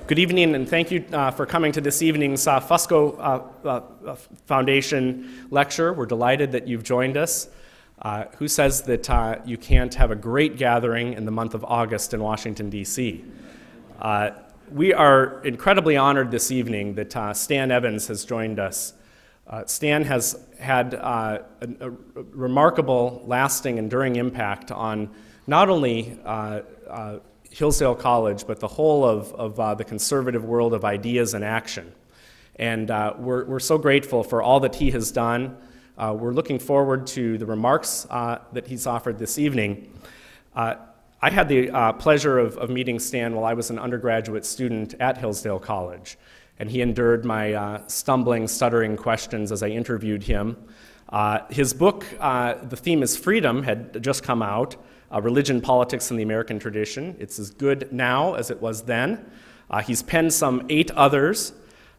Good evening, and thank you for coming to this evening's Fusco Foundation lecture. We're delighted that you've joined us. Who says that you can't have a great gathering in the month of August in Washington, D.C.? We are incredibly honored this evening that Stan Evans has joined us. Stan has had a remarkable, lasting, enduring impact on not only Hillsdale College, but the whole of the conservative world of ideas and action. And we're so grateful for all that he has done. We're looking forward to the remarks that he's offered this evening. I had the pleasure of meeting Stan while I was an undergraduate student at Hillsdale College, and he endured my stumbling, stuttering questions as I interviewed him. His book, the theme is Freedom, had just come out. Religion, Politics, and the American Tradition. It's as good now as it was then. He's penned some 8 others.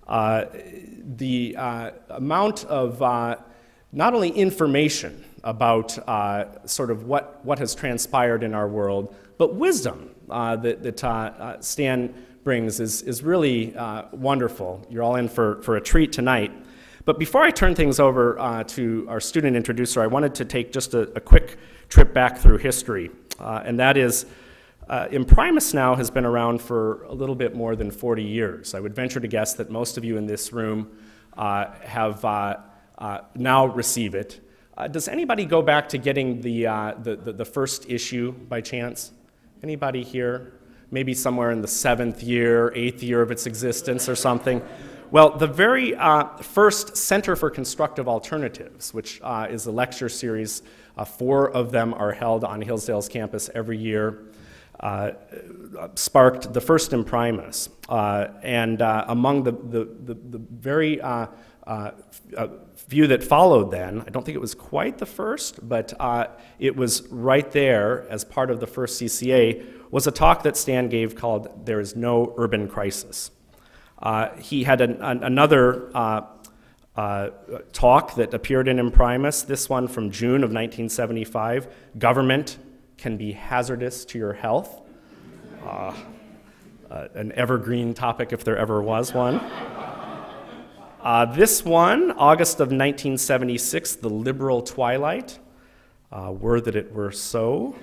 The amount of not only information about sort of what has transpired in our world, but wisdom that Stan brings is really wonderful. You're all in for a treat tonight. But before I turn things over to our student introducer, I wanted to take just a quick trip back through history, and that is, Imprimis now has been around for a little bit more than 40 years. I would venture to guess that most of you in this room have now receive it. Does anybody go back to getting the first issue by chance? Anybody here? Maybe somewhere in the 7th year, 8th year of its existence or something? Well, the very first Center for Constructive Alternatives, which is a lecture series, 4 of them are held on Hillsdale's campus every year, sparked the first Imprimis. And among the very few that followed then, I don't think it was quite the first, but it was right there as part of the first CCA, was a talk that Stan gave called There Is No Urban Crisis. He had another talk that appeared in Imprimis, this one from June of 1975, Government Can Be Hazardous to Your Health. An evergreen topic if there ever was one. This one, August of 1976, The Liberal Twilight. Were that it were so.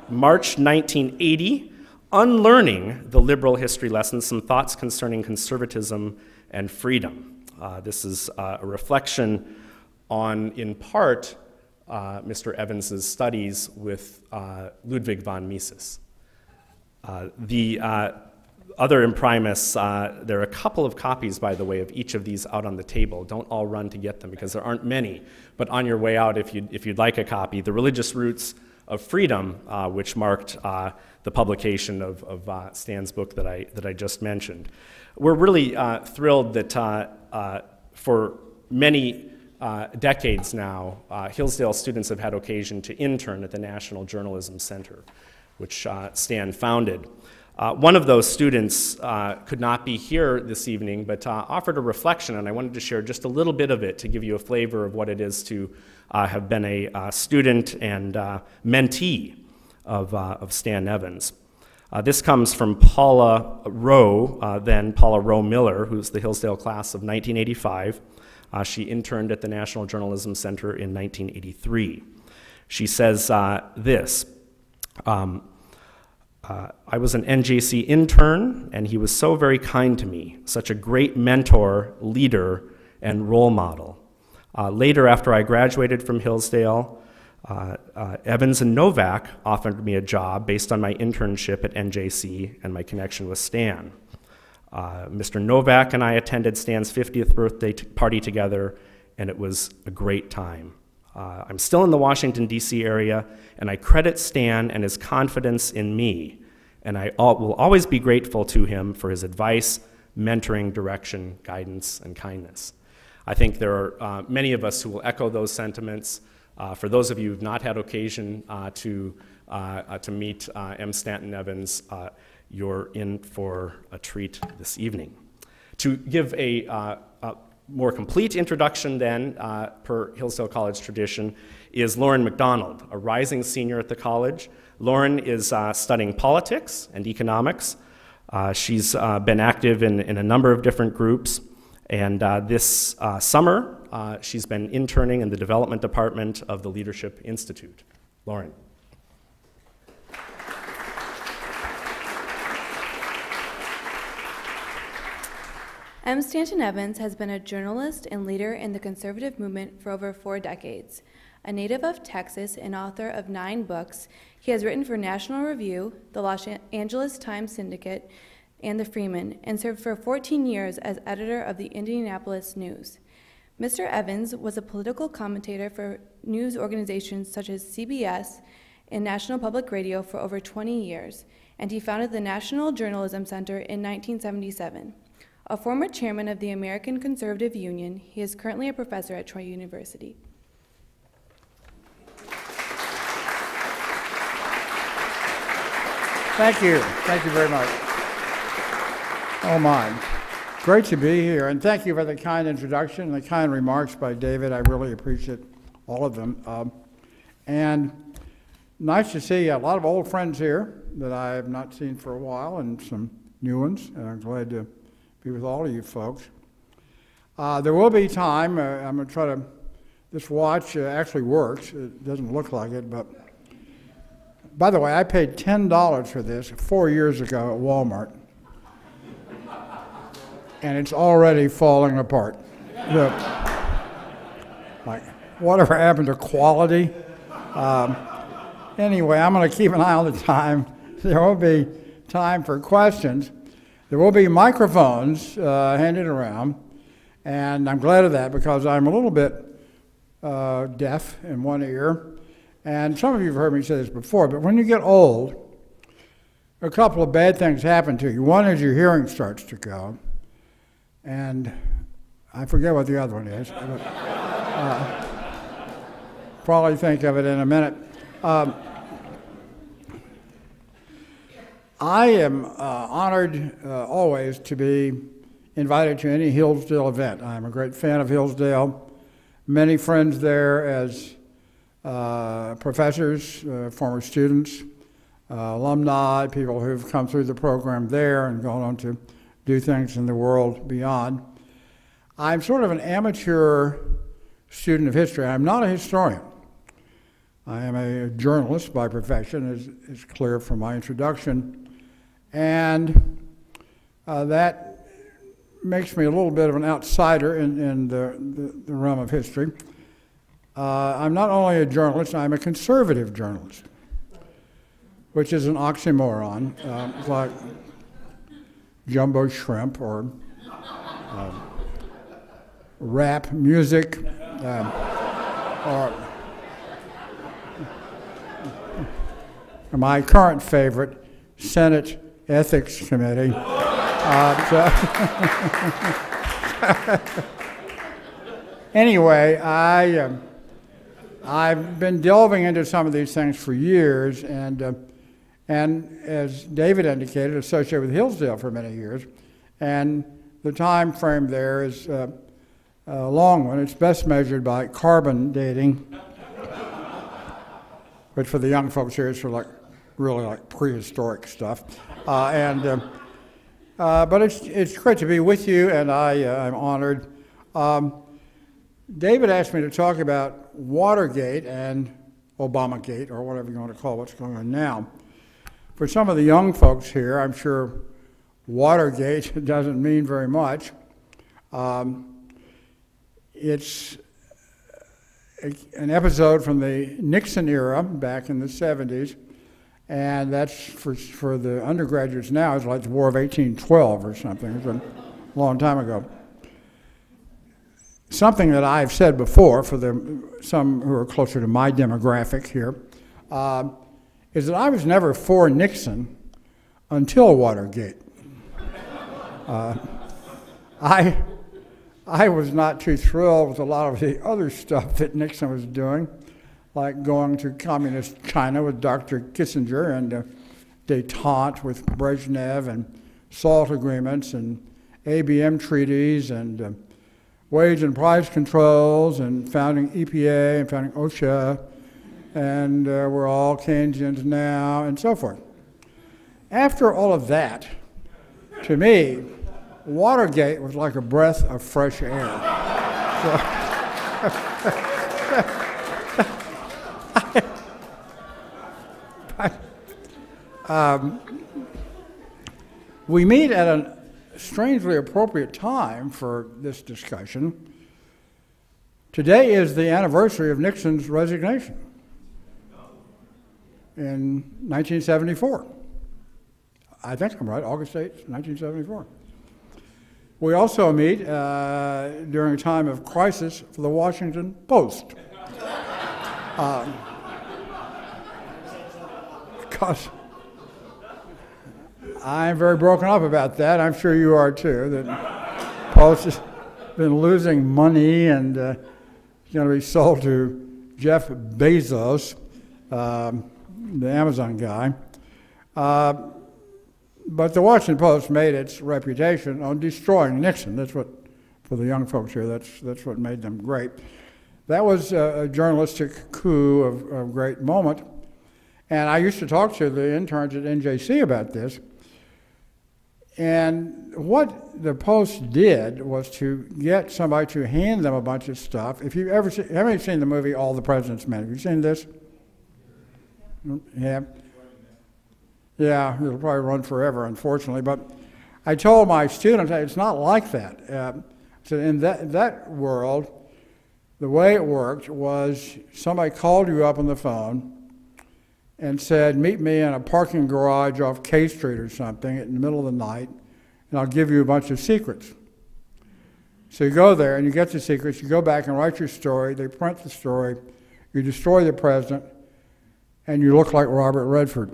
March 1980, Unlearning the Liberal History Lessons, Some Thoughts Concerning Conservatism and Freedom. This is a reflection on, in part, Mr. Evans's studies with Ludwig von Mises. The other Imprimis, there are a couple of copies, by the way, of each of these out on the table. Don't all run to get them because there aren't many, but on your way out, if you'd like a copy, The Religious Roots of Freedom, which marked the publication of Stan's book that I just mentioned. We're really thrilled that for many decades now, Hillsdale students have had occasion to intern at the National Journalism Center, which Stan founded. One of those students could not be here this evening, but offered a reflection, and I wanted to share just a little bit of it to give you a flavor of what it is to have been a student and mentee of Stan Evans. This comes from Paula Rowe, then Paula Rowe Miller, who's the Hillsdale class of 1985. She interned at the National Journalism Center in 1983. She says this, I was an NJC intern, and he was so very kind to me, such a great mentor, leader, and role model. Later, after I graduated from Hillsdale, Evans and Novak offered me a job based on my internship at NJC and my connection with Stan. Mr. Novak and I attended Stan's 50th birthday party together, and it was a great time. I'm still in the Washington, D.C. area, and I credit Stan and his confidence in me, and I will always be grateful to him for his advice, mentoring, direction, guidance, and kindness. I think there are many of us who will echo those sentiments. For those of you who have not had occasion to meet M. Stanton Evans, you're in for a treat this evening. To give a more complete introduction then, per Hillsdale College tradition, is Lauren McDonald, a rising senior at the college. Lauren is studying politics and economics. She's been active in a number of different groups, and this summer she's been interning in the development department of the Leadership Institute. Lauren. M. Stanton Evans has been a journalist and leader in the conservative movement for over 4 decades. A native of Texas and author of 9 books, he has written for National Review, the Los Angeles Times Syndicate, and the Freeman, and served for 14 years as editor of the Indianapolis News. Mr. Evans was a political commentator for news organizations such as CBS and National Public Radio for over 20 years, and he founded the National Journalism Center in 1977. A former chairman of the American Conservative Union, he is currently a professor at Troy University. Thank you. Thank you very much. Oh, my. Great to be here, and thank you for the kind introduction and the kind remarks by David. I really appreciate all of them. And nice to see a lot of old friends here that I have not seen for a while, and some new ones, and I'm glad to be with all of you folks. There will be time. I'm going to try to, this watch actually works. It doesn't look like it, but by the way, I paid $10 for this 4 years ago at Walmart, and it's already falling apart. Like, whatever happened to quality? Anyway, I'm going to keep an eye on the time. There will be time for questions. There will be microphones handed around, and I'm glad of that because I'm a little bit deaf in one ear. And some of you have heard me say this before, but when you get old, a couple of bad things happen to you. One is your hearing starts to go, and I forget what the other one is. But, probably think of it in a minute. I am honored always to be invited to any Hillsdale event. I'm a great fan of Hillsdale. Many friends there as professors, former students, alumni, people who've come through the program there and gone on to do things in the world beyond. I'm sort of an amateur student of history. I'm not a historian. I am a journalist by profession, as is clear from my introduction. And that makes me a little bit of an outsider in the realm of history. I'm not only a journalist, I'm a conservative journalist, which is an oxymoron. It's like jumbo shrimp or rap music or my current favorite, Senate Ethics Committee. Anyway, I've been delving into some of these things for years, and as David indicated, associated with Hillsdale for many years, and the time frame there is a long one. It's best measured by carbon dating, which for the young folks here is for like really like prehistoric stuff, but it's great to be with you, and I'm honored. David asked me to talk about Watergate and Obamagate, or whatever you want to call what's going on now. For some of the young folks here, I'm sure Watergate doesn't mean very much. It's an episode from the Nixon era back in the 70s, and that's for the undergraduates now, it's like the War of 1812 or something. It's a long time ago. Something that I've said before for some who are closer to my demographic here is that I was never for Nixon until Watergate. I was not too thrilled with a lot of the other stuff that Nixon was doing, like going to communist China with Dr. Kissinger and détente with Brezhnev and SALT agreements and ABM treaties and wage and price controls and founding EPA and founding OSHA, and we're all Keynesians now and so forth. After all of that, to me, Watergate was like a breath of fresh air. We meet at a strangely appropriate time for this discussion. Today is the anniversary of Nixon's resignation in 1974. I think I'm right, August 8th, 1974. We also meet during a time of crisis for the Washington Post. Because I'm very broken up about that. I'm sure you are too. That Post has been losing money and it's going to be sold to Jeff Bezos, the Amazon guy. But the Washington Post made its reputation on destroying Nixon. That's what, for the young folks here, that's what made them great. That was a journalistic coup of great moment. And I used to talk to the interns at NJC about this. And what the Post did was to get somebody to hand them a bunch of stuff. If you ever haven't you seen the movie All the President's Men? Have you seen this? Yeah. Yeah, it'll probably run forever, unfortunately. But I told my students it's not like that. So in that world, the way it worked was somebody called you up on the phone and said, meet me in a parking garage off K Street or something in the middle of the night, and I'll give you a bunch of secrets. So you go there and you get the secrets, you go back and write your story, they print the story, you destroy the president, and you look like Robert Redford.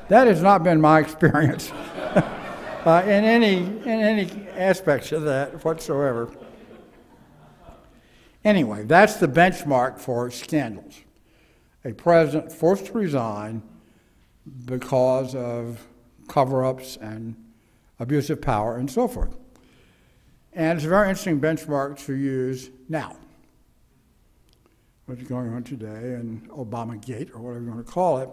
That has not been my experience in any aspects of that whatsoever. Anyway, that's the benchmark for scandals. A president forced to resign because of cover-ups and abuse of power and so forth. And it's a very interesting benchmark to use now. What's going on today and Obamagate, or whatever you want to call it.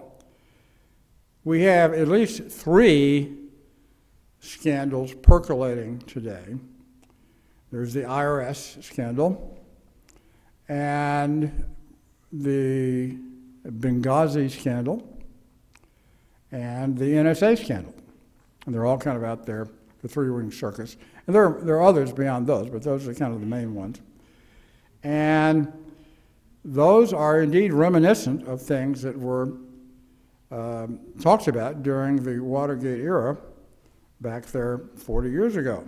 We have at least 3 scandals percolating today. There's the IRS scandal and the Benghazi scandal and the NSA scandal. And they're all kind of out there, the 3-ring circus. And there are others beyond those, but those are kind of the main ones. And those are indeed reminiscent of things that were talked about during the Watergate era back there 40 years ago.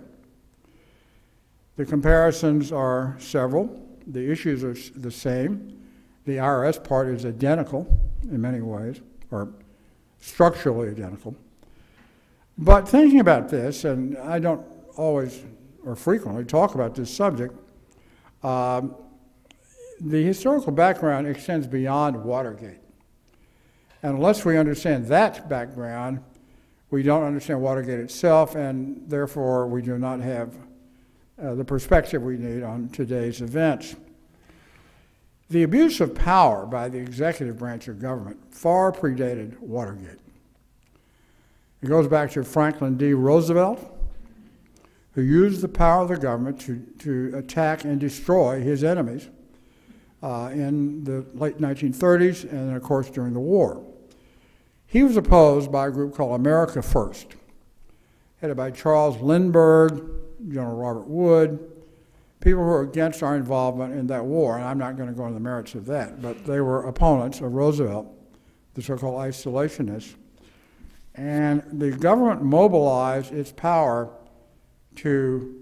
The comparisons are several. The issues are the same. The IRS part is identical in many ways, or structurally identical. But thinking about this, and I don't always or frequently talk about this subject, the historical background extends beyond Watergate. And unless we understand that background, we don't understand Watergate itself, and therefore we do not have the perspective we need on today's events. The abuse of power by the executive branch of government far predated Watergate. It goes back to Franklin D. Roosevelt, who used the power of the government to attack and destroy his enemies in the late 1930s and, of course, during the war. He was opposed by a group called America First, headed by Charles Lindbergh, General Robert Wood, people who were against our involvement in that war, and I'm not going to go into the merits of that, but they were opponents of Roosevelt, the so-called isolationists. And the government mobilized its power to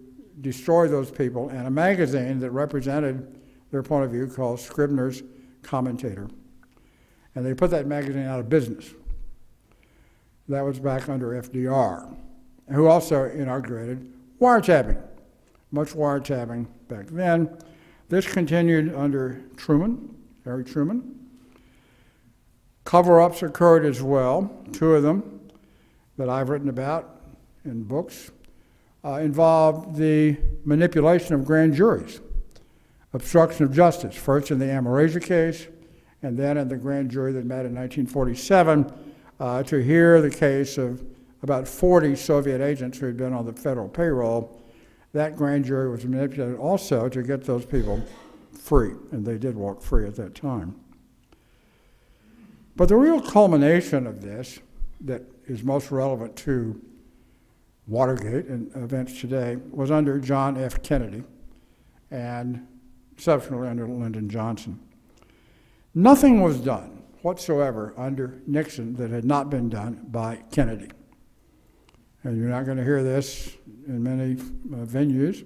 destroy those people in a magazine that represented their point of view called Scribner's Commentator. And they put that magazine out of business. That was back under FDR, who also inaugurated wiretapping. Much wiretapping back then. This continued under Truman, Harry Truman. Cover-ups occurred as well, 2 of them that I've written about in books, involved the manipulation of grand juries, obstruction of justice, first in the Amerasia case, and then in the grand jury that met in 1947 to hear the case of about 40 Soviet agents who had been on the federal payroll. That grand jury was manipulated also to get those people free, and they did walk free at that time. But the real culmination of this that is most relevant to Watergate and events today was under John F. Kennedy and subsequently under Lyndon Johnson. Nothing was done whatsoever under Nixon that had not been done by Kennedy. And you're not going to hear this in many venues.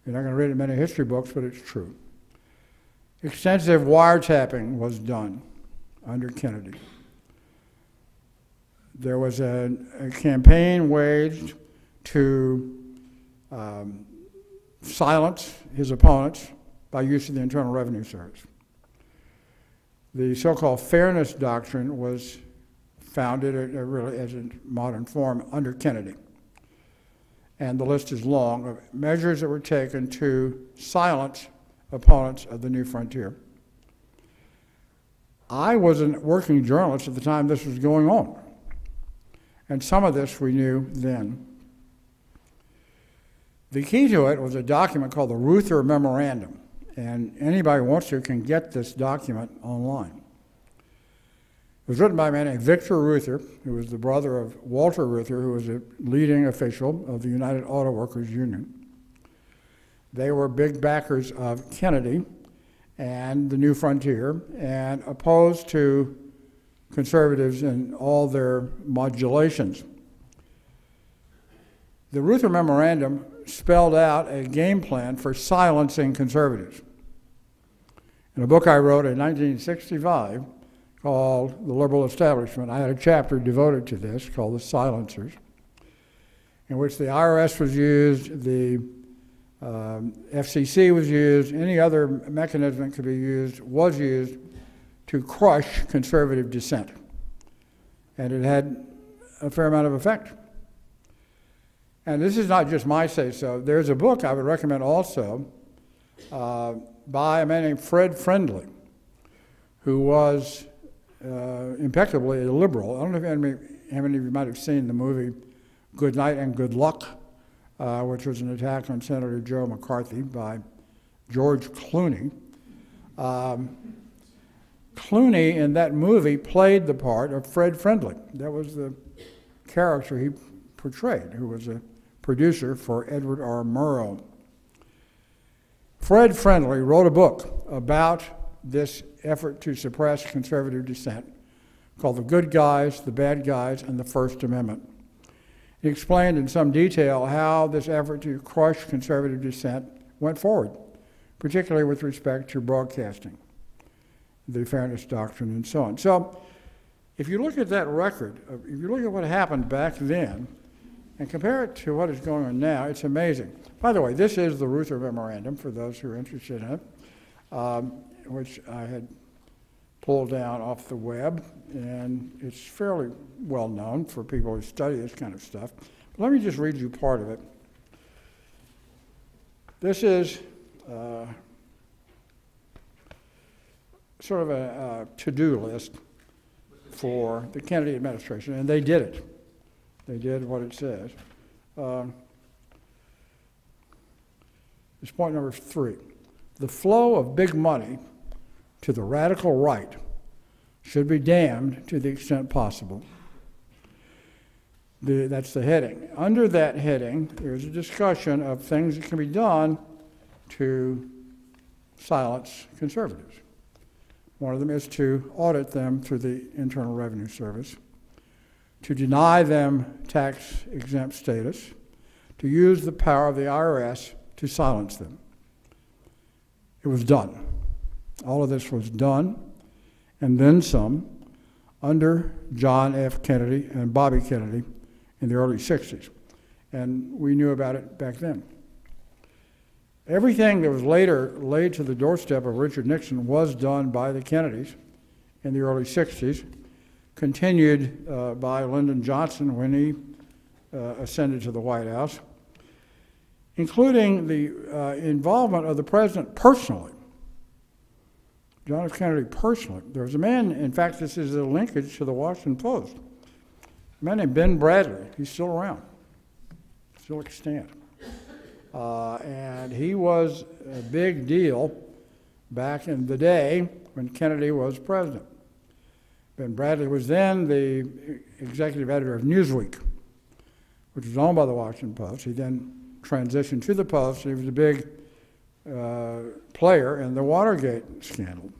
You're not going to read it in many history books, but it's true. Extensive wiretapping was done under Kennedy. There was a campaign waged to silence his opponents by use of the Internal Revenue Service. The so-called fairness doctrine was founded really as a modern form under Kennedy. And the list is long of measures that were taken to silence opponents of the new frontier. I was a working journalist at the time this was going on. And some of this we knew then. The key to it was a document called the Ruther Memorandum. And anybody who wants to can get this document online. It was written by a man named Victor Ruther, who was the brother of Walter Ruther, who was a leading official of the United Auto Workers Union. They were big backers of Kennedy and the New Frontier and opposed to conservatives in all their modulations. The Ruther Memorandum spelled out a game plan for silencing conservatives. In a book I wrote in 1965 called The Liberal Establishment, I had a chapter devoted to this called The Silencers, in which the IRS was used, the FCC was used, any other mechanism that could be used was used to crush conservative dissent. And it had a fair amount of effect. And this is not just my say-so. There's a book I would recommend also by a man named Fred Friendly, who was impeccably a liberal. I don't know if how many of you might have seen the movie Good Night and Good Luck, which was an attack on Senator Joe McCarthy by George Clooney. Clooney in that movie played the part of Fred Friendly. That was the character he portrayed, who was a producer for Edward R. Murrow. Fred Friendly wrote a book about this effort to suppress conservative dissent called The Good Guys, the Bad Guys, and the First Amendment. He explained in some detail how this effort to crush conservative dissent went forward, particularly with respect to broadcasting, the fairness doctrine, and so on. So if you look at that record, if you look at what happened back then, and compare it to what is going on now, it's amazing. By the way, this is the Ruther Memorandum, for those who are interested in it, which I had pulled down off the web, and it's fairly well known for people who study this kind of stuff. But let me just read you part of it. This is sort of a to-do list for the Kennedy administration, and they did it. They did what it says. It's point number 3. The flow of big money to the radical right should be damned to the extent possible. That's the heading. Under that heading, there's a discussion of things that can be done to silence conservatives. One of them is to audit them through the Internal Revenue Service, to deny them tax-exempt status, to use the power of the IRS to silence them. It was done. All of this was done, and then some, under John F. Kennedy and Bobby Kennedy in the early 60s. And we knew about it back then. Everything that was later laid to the doorstep of Richard Nixon was done by the Kennedys in the early 60s, continued by Lyndon Johnson when he ascended to the White House, including the involvement of the president personally. John F. Kennedy personally. There was a man, in fact, this is a linkage to the Washington Post. A man named Ben Bradley. He's still around, still extant. And he was a big deal back in the day when Kennedy was president. Ben Bradley was then the executive editor of Newsweek, which was owned by the Washington Post. He then transitioned to the Post. He was a big player in the Watergate scandal.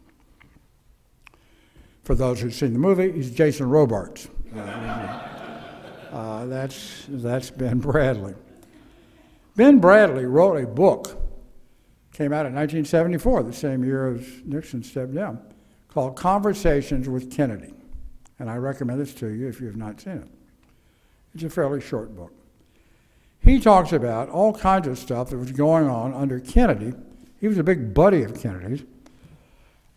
For those who've seen the movie, he's Jason Robards. That's Ben Bradley. Ben Bradley wrote a book, came out in 1974, the same year as Nixon stepped down, called Conversations with Kennedy. And I recommend this to you if you have not seen it. It's a fairly short book. He talks about all kinds of stuff that was going on under Kennedy. He was a big buddy of Kennedy's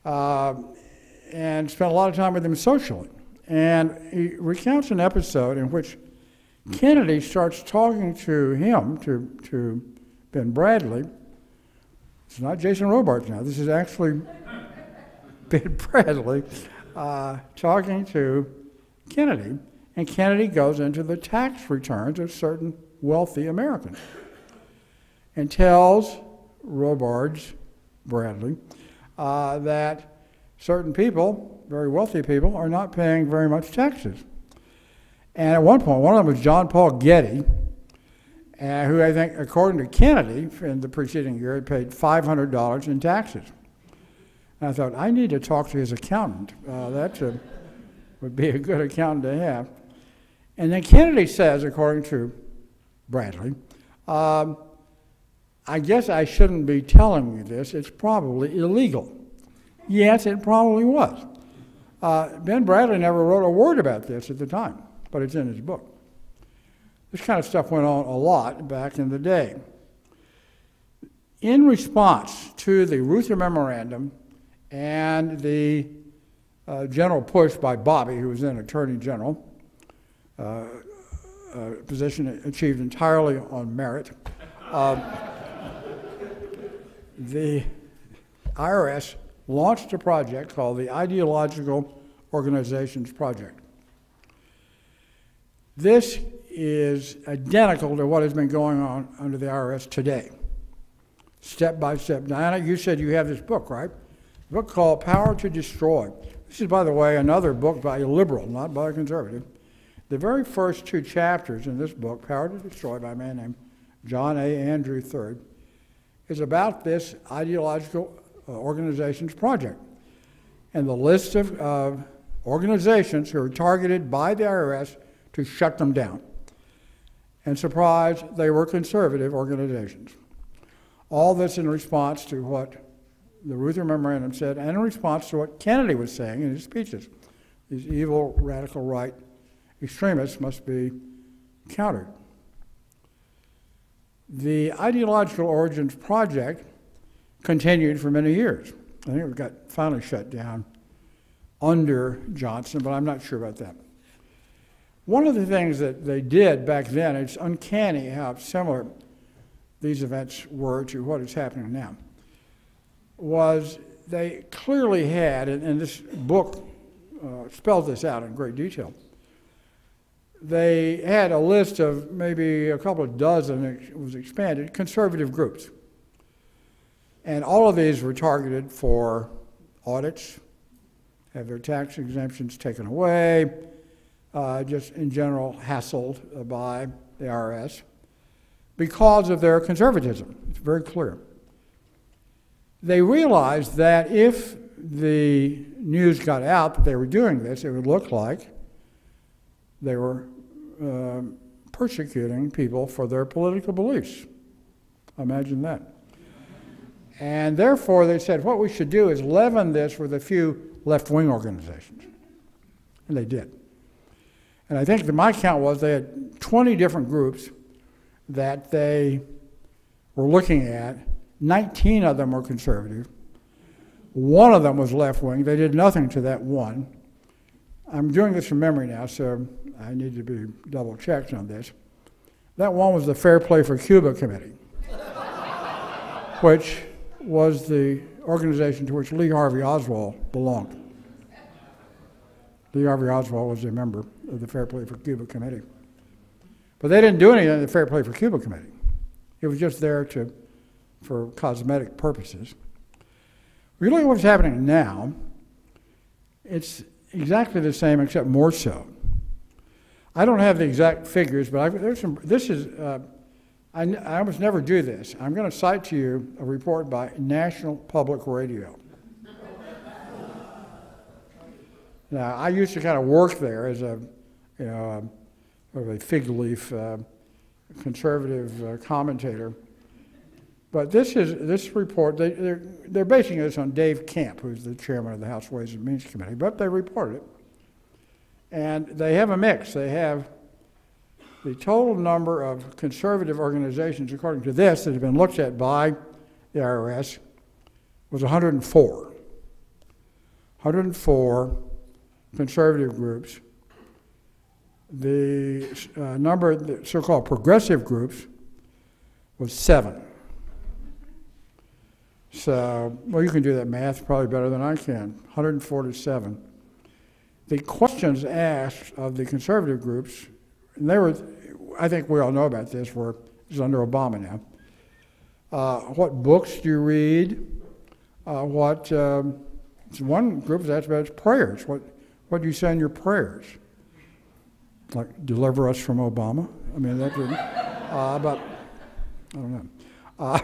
and spent a lot of time with him socially. And he recounts an episode in which Kennedy starts talking to him, to Ben Bradley. It's not Jason Robards now. This is actually Ben Bradley talking to Kennedy. And Kennedy goes into the tax returns of certain wealthy Americans and tells Robards, Bradley, that certain people, very wealthy people, are not paying very much taxes. And at one point, one of them was John Paul Getty, who I think, according to Kennedy, in the preceding year, had paid $500 in taxes. And I thought, I need to talk to his accountant. That would be a good accountant to have. And then Kennedy says, according to Bradley, I guess I shouldn't be telling you this. It's probably illegal. Yes, it probably was. Ben Bradley never wrote a word about this at the time, but it's in his book. This kind of stuff went on a lot back in the day. In response to the Ruther Memorandum and the general push by Bobby, who was then Attorney General, a position achieved entirely on merit, the IRS launched a project called the Ideological Organizations Project. This is identical to what has been going on under the IRS today, step by step. Diana, you said you have this book, right? A book called Power to Destroy. This is, by the way, another book by a liberal, not by a conservative. The very first two chapters in this book, Power to Destroy, by a man named John A. Andrew III, is about this ideological organizations project and the list of organizations who are targeted by the IRS to shut them down. And surprise, they were conservative organizations. All this in response to what the Ruther Memorandum said and in response to what Kennedy was saying in his speeches. These evil, radical right extremists must be countered. The Ideological Origins Project continued for many years. I think it got finally shut down under Johnson, but I'm not sure about that. One of the things that they did back then, it's uncanny how similar these events were to what is happening now, was they clearly had, and this book spells this out in great detail, they had a list of maybe a couple of dozen, it was expanded, conservative groups. And all of these were targeted for audits, have their tax exemptions taken away, just in general hassled by the IRS because of their conservatism. It's very clear. They realized that if the news got out that they were doing this, it would look like they were persecuting people for their political beliefs. Imagine that. And therefore, they said, what we should do is leaven this with a few left-wing organizations. And they did. And I think that my count was they had 20 different groups that they were looking at. 19 of them were conservative. One of them was left-wing. They did nothing to that one. I'm doing this from memory now, so I need to be double-checked on this. That one was the Fair Play for Cuba Committee, which was the organization to which Lee Harvey Oswald belonged. Lee Harvey Oswald was a member of the Fair Play for Cuba Committee. But they didn't do anything in the Fair Play for Cuba Committee. It was just there for cosmetic purposes. Really what's happening now, it's exactly the same except more so. I don't have the exact figures, but I almost never do this. I'm going to cite to you a report by National Public Radio. Now, I used to kind of work there as a fig leaf conservative commentator. But this report, they're basing this on Dave Camp, who's the chairman of the House Ways and Means Committee, but they reported it. And they have a mix. They have the total number of conservative organizations, according to this, that have been looked at by the IRS was 104. 104 conservative groups. The number of the so-called progressive groups was 7. So, well, you can do that math probably better than I can. 147. The questions asked of the conservative groups, and they were, I think we all know about this, this is under Obama now. What books do you read? One group was asked about prayers. What do you say in your prayers? Like, deliver us from Obama? I mean, that didn't, but I don't know.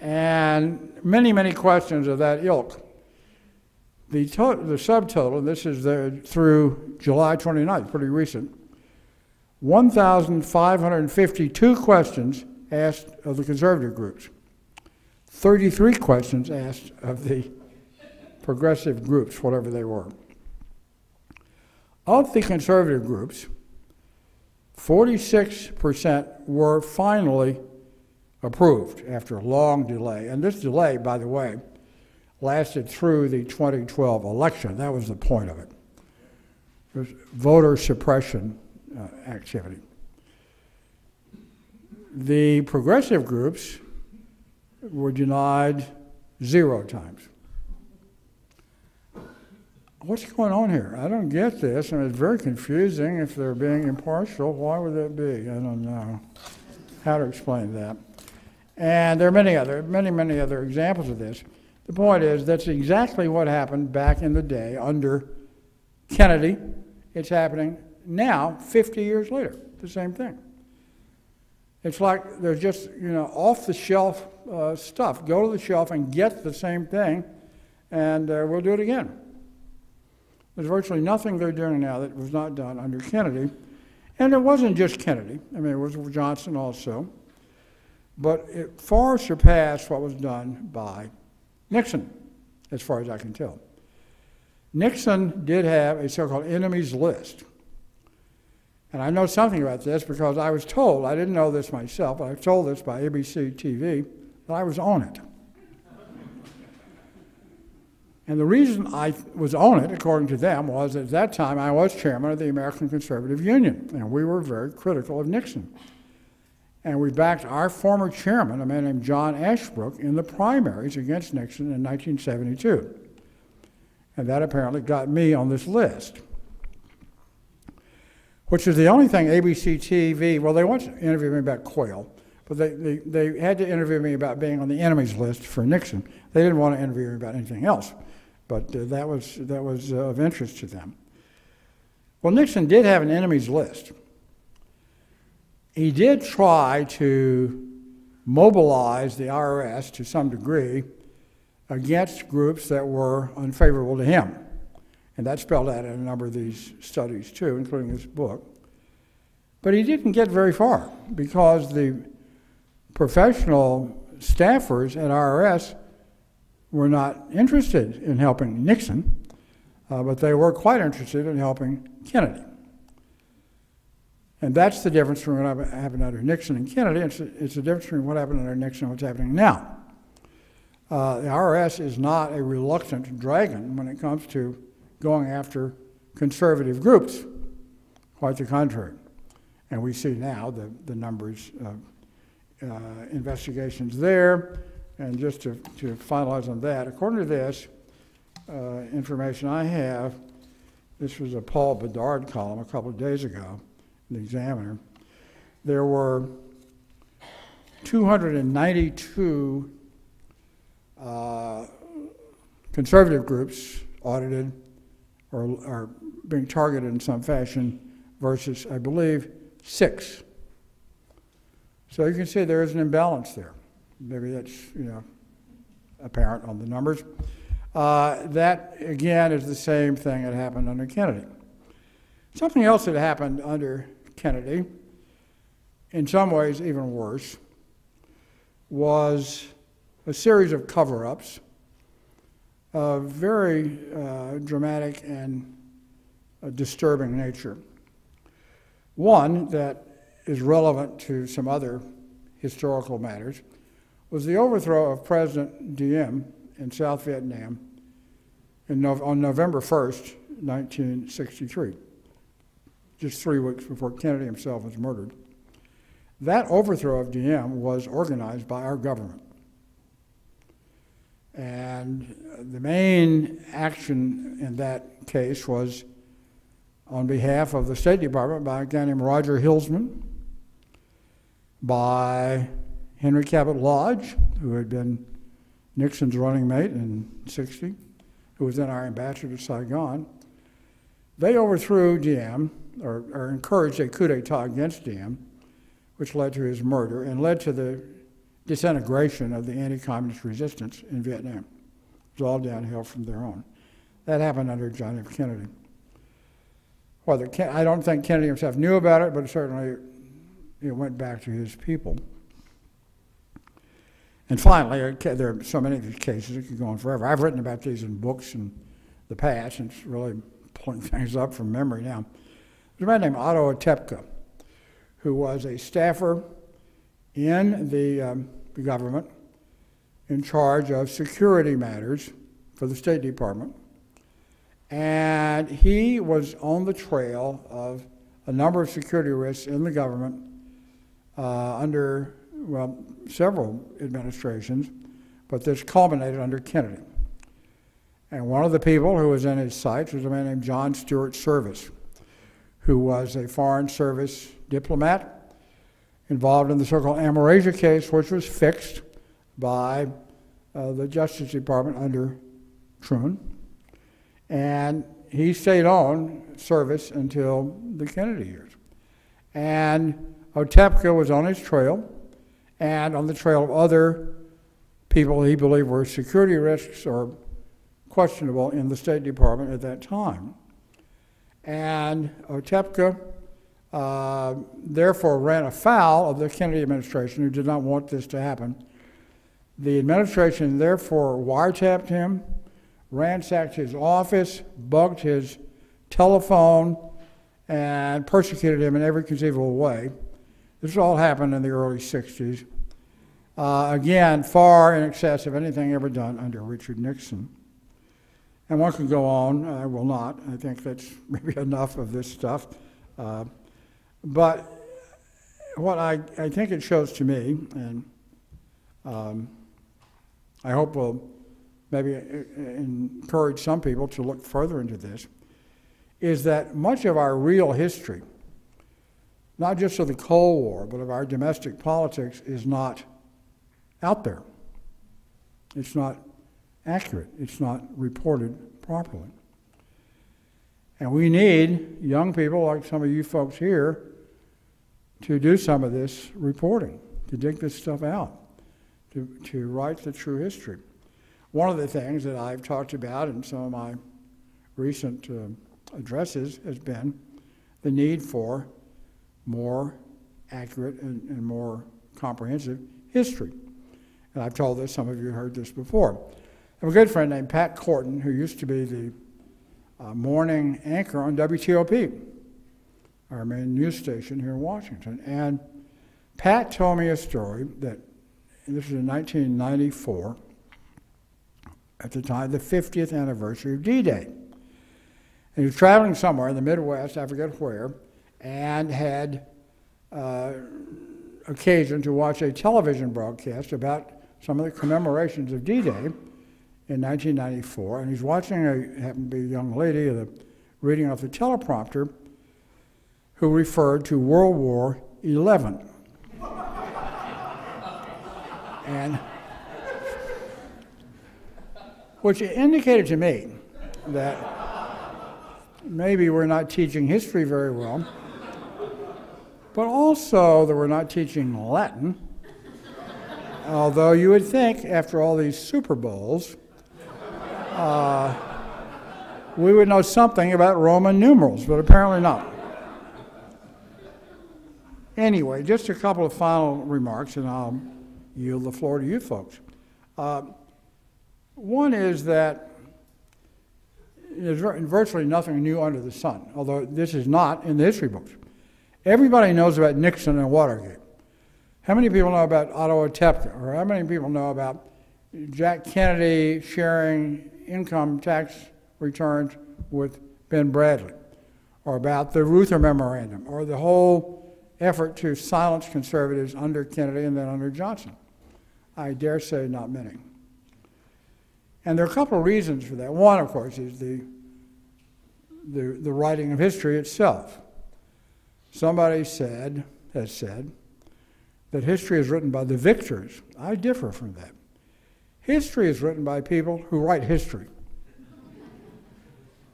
And many, many questions of that ilk. The subtotal, and this is through July 29th, pretty recent, 1,552 questions asked of the conservative groups, 33 questions asked of the progressive groups, whatever they were. Of the conservative groups, 46% were finally approved after a long delay. And this delay, by the way, lasted through the 2012 election. That was the point of it. It was voter suppression activity. The progressive groups were denied 0 times. What's going on here? I don't get this, and it's very confusing. If they're being impartial, why would that be? I don't know how to explain that. And there are many other examples of this. The point is, that's exactly what happened back in the day under Kennedy. It's happening now, 50 years later, the same thing. It's like there's just, off-the-shelf stuff. Go to the shelf and get the same thing, and we'll do it again. There's virtually nothing they're doing now that was not done under Kennedy. And it wasn't just Kennedy. I mean, it was Johnson also. But it far surpassed what was done by Nixon, as far as I can tell. Nixon did have a so-called enemies list. And I know something about this because I was told, I didn't know this myself, but I was told this by ABC TV, that I was on it. And the reason I was on it, according to them, was at that time I was chairman of the American Conservative Union, and we were very critical of Nixon. And we backed our former chairman, a man named John Ashbrook, in the primaries against Nixon in 1972. And that apparently got me on this list, which is the only thing ABC TV, well, they wanted to interview me about Quayle, but they had to interview me about being on the enemies list for Nixon. They didn't want to interview me about anything else, but that was of interest to them. Well, Nixon did have an enemies list. He did try to mobilize the IRS to some degree against groups that were unfavorable to him. And that's spelled out in a number of these studies too, including this book. But he didn't get very far because the professional staffers at IRS were not interested in helping Nixon, but they were quite interested in helping Kennedy. And that's the difference between what happened under Nixon and Kennedy. It's the difference between what happened under Nixon and what's happening now. The IRS is not a reluctant dragon when it comes to going after conservative groups. Quite the contrary. And we see now the numbers of investigations there. And just to finalize on that, according to this information I have, this was a Paul Bedard column a couple of days ago in the Examiner, there were 292 conservative groups audited or being targeted in some fashion versus, I believe, 6. So you can see there is an imbalance there. Maybe that's, apparent on the numbers. That, again, is the same thing that happened under Kennedy. Something else that happened under Kennedy, in some ways even worse, was a series of cover-ups of very dramatic and disturbing nature. One that is relevant to some other historical matters was the overthrow of President Diem in South Vietnam on November 1st, 1963, just 3 weeks before Kennedy himself was murdered. That overthrow of Diem was organized by our government. And the main action in that case was on behalf of the State Department by a guy named Roger Hillsman, by Henry Cabot Lodge, who had been Nixon's running mate in '60, who was then our ambassador to Saigon. They overthrew Diem, or encouraged a coup d'etat against Diem, which led to his murder and led to the disintegration of the anti-communist resistance in Vietnam. It was all downhill from there on. That happened under John F. Kennedy. I don't think Kennedy himself knew about it, but certainly it went back to his people. And finally, there are so many of these cases, it could go on forever. I've written about these in books in the past, and it's really pulling things up from memory now. There's a man named Otto who was a staffer in the government in charge of security matters for the State Department. And he was on the trail of a number of security risks in the government under, well, several administrations, but this culminated under Kennedy. And one of the people who was in his sights was a man named John Stuart Service, who was a Foreign Service diplomat involved in the so-called Amerasia case, which was fixed by the Justice Department under Truman. And he stayed on service until the Kennedy years. And Otepka was on his trail and on the trail of other people he believed were security risks or questionable in the State Department at that time. And Otepka therefore ran afoul of the Kennedy administration, who did not want this to happen. The administration therefore wiretapped him, ransacked his office, bugged his telephone, and persecuted him in every conceivable way. This all happened in the early 60s. Again, far in excess of anything ever done under Richard Nixon. And one can go on, I will not. I think that's maybe enough of this stuff. But what I think it shows to me, and I hope will maybe encourage some people to look further into this, is that much of our real history, not just of the Cold War, but of our domestic politics, is not out there. It's not accurate. It's not reported properly. And we need young people like some of you folks here to do some of this reporting, to dig this stuff out, to write the true history. One of the things that I've talked about in some of my recent addresses has been the need for more accurate and more comprehensive history. And I've told this, some of you heard this before. I have a good friend named Pat Corton, who used to be the morning anchor on WTOP, our main news station here in Washington. And Pat told me a story that, this was in 1994, at the time, the 50th anniversary of D-Day. And he was traveling somewhere in the Midwest, I forget where, and had occasion to watch a television broadcast about some of the commemorations of D-Day in 1994. And he's watching happened to be a young lady, the reading off the teleprompter who referred to World War XI. And which indicated to me that maybe we're not teaching history very well, but also that we're not teaching Latin, although you would think after all these Super Bowls, we would know something about Roman numerals, but apparently not. Anyway, just a couple of final remarks, and I'll yield the floor to you folks. One is that there's virtually nothing new under the sun, although this is not in the history books. Everybody knows about Nixon and Watergate. How many people know about Otto, or how many people know about Jack Kennedy sharing income tax returns with Ben Bradley, or about the Ruther Memorandum, or the whole effort to silence conservatives under Kennedy and then under Johnson? I dare say not many. And there are a couple of reasons for that. One, of course, is the writing of history itself. Somebody has said that history is written by the victors. I differ from that. History is written by people who write history.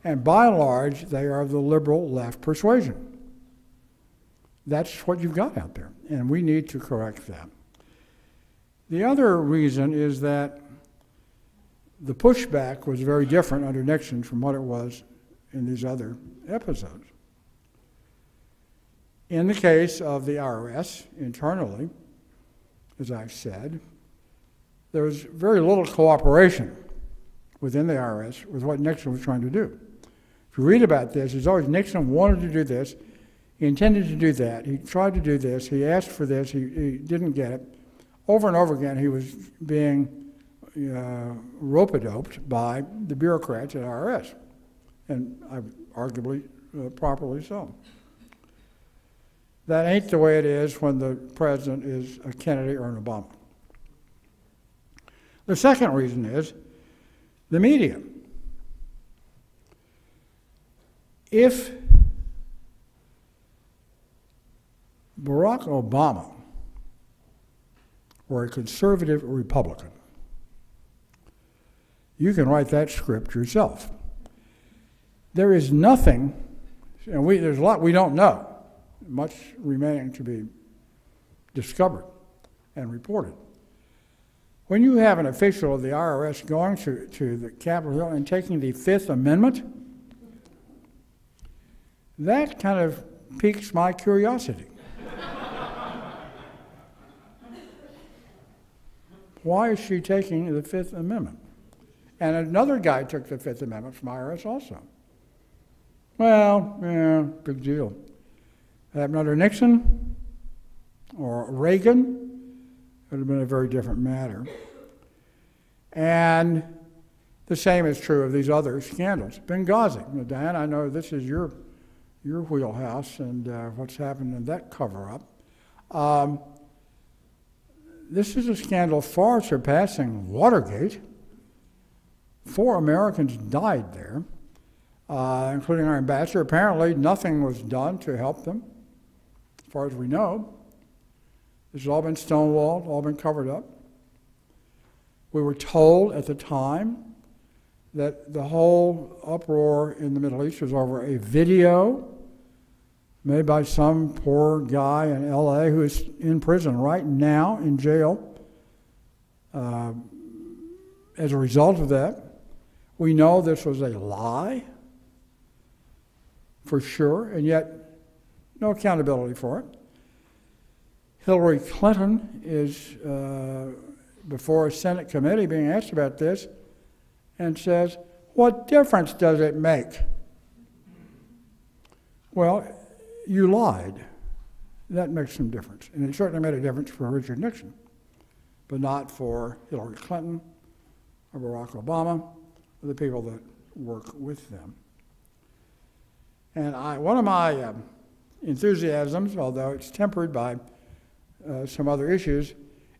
And by and large, they are of the liberal left persuasion. That's what you've got out there, and we need to correct that. The other reason is that the pushback was very different under Nixon from what it was in these other episodes. In the case of the IRS, internally, as I've said, there was very little cooperation within the IRS with what Nixon was trying to do. If you read about this, it's always Nixon wanted to do this, he intended to do that, he tried to do this, he asked for this, he didn't get it. Over and over again, he was being rope-a-doped by the bureaucrats at IRS, and arguably properly so. That ain't the way it is when the president is a Kennedy or an Obama. The second reason is the media. If Barack Obama were a conservative Republican, you can write that script yourself. There is nothing, and there's a lot we don't know, much remaining to be discovered and reported. When you have an official of the IRS going to the Capitol Hill and taking the Fifth Amendment, that kind of piques my curiosity. Why is she taking the Fifth Amendment? And another guy took the Fifth Amendment from IRS also. Well, yeah, big deal. Happened under Nixon or Reagan, it would have been a very different matter. And the same is true of these other scandals. Benghazi. Now, Diane, I know this is your wheelhouse and what's happened in that cover-up. This is a scandal far surpassing Watergate. 4 Americans died there, including our ambassador. Apparently, nothing was done to help them, as far as we know. This has all been stonewalled, all been covered up. We were told at the time that the whole uproar in the Middle East was over a video made by some poor guy in LA who is in prison right now, in jail. As a result of that, we know this was a lie, for sure, and yet no accountability for it. Hillary Clinton is before a Senate committee being asked about this and says, "What difference does it make?" Well, you lied. That makes some difference. And it certainly made a difference for Richard Nixon, but not for Hillary Clinton or Barack Obama or the people that work with them. And one of my enthusiasms, although it's tempered by some other issues,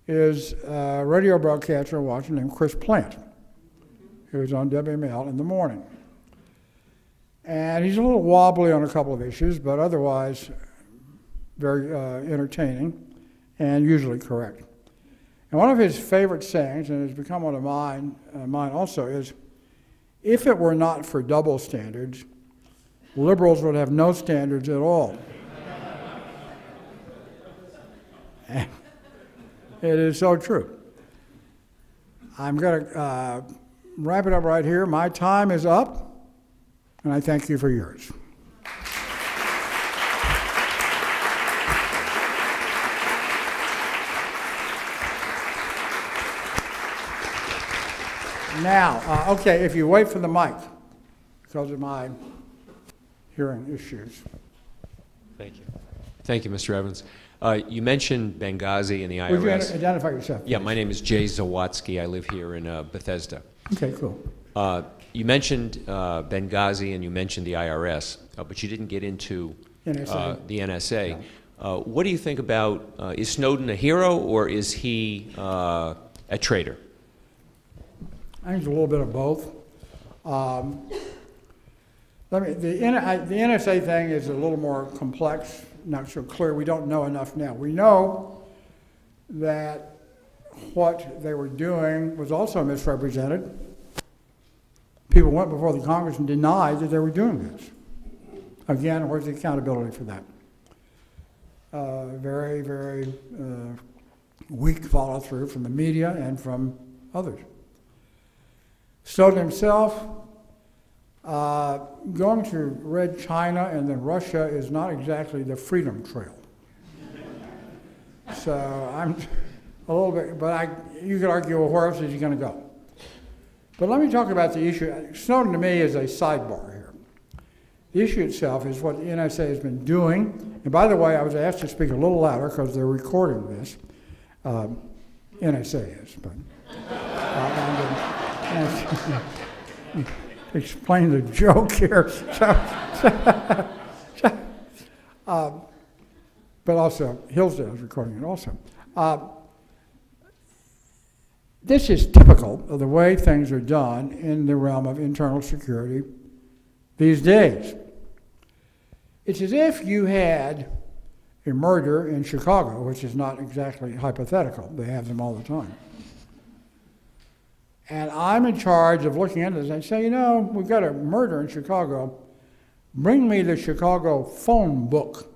is a radio broadcaster in Washington named Chris Plant, who was on WML in the morning. And he's a little wobbly on a couple of issues, but otherwise very entertaining and usually correct. And one of his favorite sayings, and has become one of mine also, is, if it were not for double standards, liberals would have no standards at all. And it is so true. I'm going to wrap it up right here. My time is up. And I thank you for yours. Now, okay, if you wait for the mic, because of my hearing issues. Thank you. Thank you, Mr. Evans. You mentioned Benghazi and the IRS. Would you identify yourself, please? Yeah, my name is Jay Zawatsky. I live here in Bethesda. Okay, cool. You mentioned Benghazi and you mentioned the IRS, but you didn't get into NSA. the NSA. No. What do you think about, is Snowden a hero or is he a traitor? I think it's a little bit of both. The NSA thing is a little more complex, not so clear. We don't know enough now. We know that what they were doing was also misrepresented. People went before the Congress and denied that they were doing this. Again, where's the accountability for that? Very, very weak follow-through from the media and from others. Snowden himself, going to Red China and then Russia is not exactly the freedom trail. So I'm a little bit, but you could argue, well, where else is he going to go? But let me talk about the issue. Snowden to me is a sidebar here. The issue itself is what the NSA has been doing. And by the way, I was asked to speak a little louder because they're recording this. NSA is, but explain the joke here. But also, Hillsdale is recording it also. This is typical of the way things are done in the realm of internal security these days. It's as if you had a murder in Chicago, which is not exactly hypothetical. They have them all the time. And I'm in charge of looking into this. I say, you know, we've got a murder in Chicago. Bring me the Chicago phone book.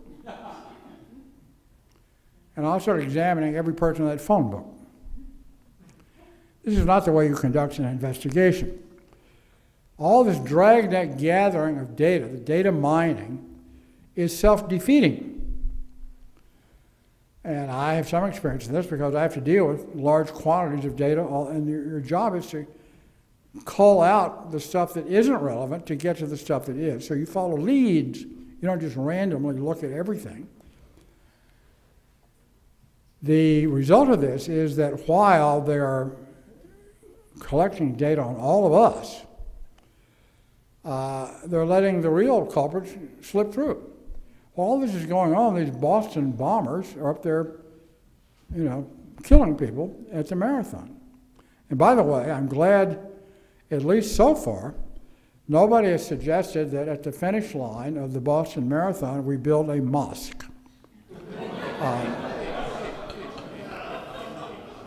And I'll start examining every person in that phone book. This is not the way you conduct an investigation. All this dragnet gathering of data, the data mining, is self-defeating. And I have some experience in this because I have to deal with large quantities of data, and your job is to call out the stuff that isn't relevant to get to the stuff that is. So you follow leads. You don't just randomly look at everything. The result of this is that while they are collecting data on all of us, they're letting the real culprits slip through. All this is going on. These Boston bombers are up there, you know, killing people at the marathon. And by the way, I'm glad, at least so far, nobody has suggested that at the finish line of the Boston Marathon we build a mosque.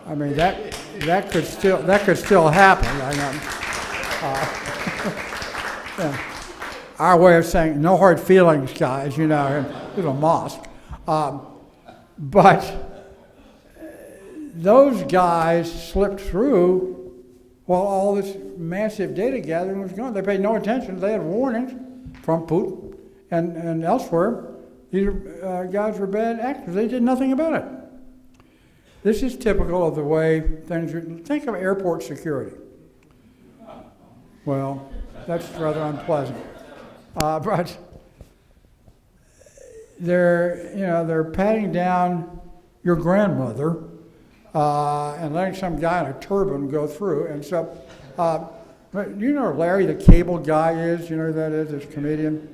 I mean, that could still happen. Yeah. Our way of saying no hard feelings, guys. You know, there's a mosque, but those guys slipped through while all this massive data gathering was going. They paid no attention. They had warnings from Putin and elsewhere. These guys were bad actors. They did nothing about it. This is typical of the way things are. Think of airport security. Well, that's rather unpleasant. But they're patting down your grandmother and letting some guy in a turban go through. And so, you know who Larry the Cable Guy is? You know who that is? This comedian.